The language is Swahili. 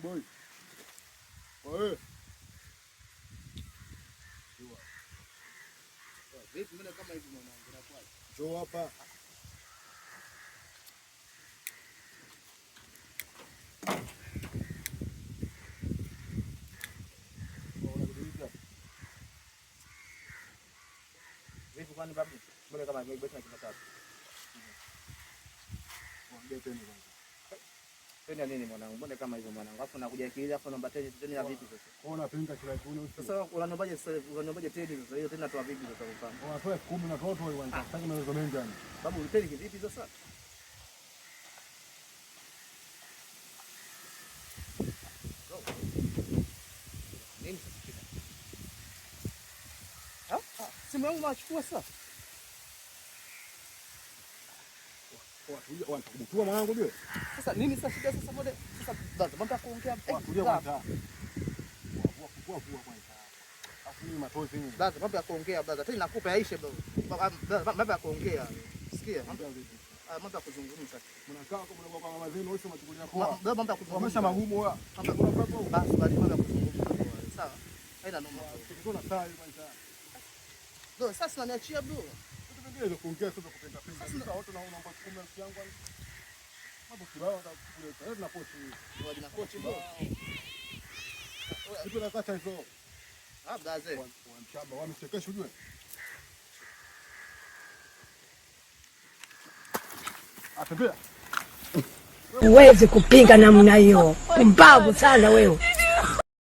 Boy. Wewe. Vipi mbona kama hivi mwanangu na kwa? Njoo hapa. Vipi kwani babu? Mbona kama hivi basi na kimatatu? Ongea tena kwanza. Tena nini mwanangu? Mbona kama hivyo mwanangu? Alafu nakuja kilia afu naomba tena ya vipi sasa? Kwa unapenda kila kitu. Sasa unanobaje tena sasa? Hiyo tena toa vipi sasa mfano? Unatoa 10 na toto wewe unataka maelezo mengi yani. Babu unataka vipi sasa? Nini sasa? Simu yangu nachukua sasa. Wanakubutua mwanangu jue. Sasa nini sasa shida sasa mbona sasa bado mbona kuongea tulia kwanza. Kwa kwanza. Afu ni matozi nini? Bado mambo ya kuongea bado. Tena nakupa yaishe bado. Mambo ya kuongea. Sikia mambo ya kuzungumza. Mnakaa kama kwa mazeni wote machukulia kwa. Mambo ya kuzungumza magumu wewe. Basi mambo ya kuzungumza. Sawa. Haina noma. Tukitona saa hivi kwanza. Ndio sasa naniachia bro. Ndio kuongea sasa kupenda pesa. Sasa watu naomba kukumbe msi yangu. Mambo kibao atakuleta. Na kochi. Ndio na kochi bro. Ndio nakata hizo. Gaze. Wanachamba wamechekesha ujue. Atembea. Huwezi kupinga namna hiyo. Mbavu sana wewe.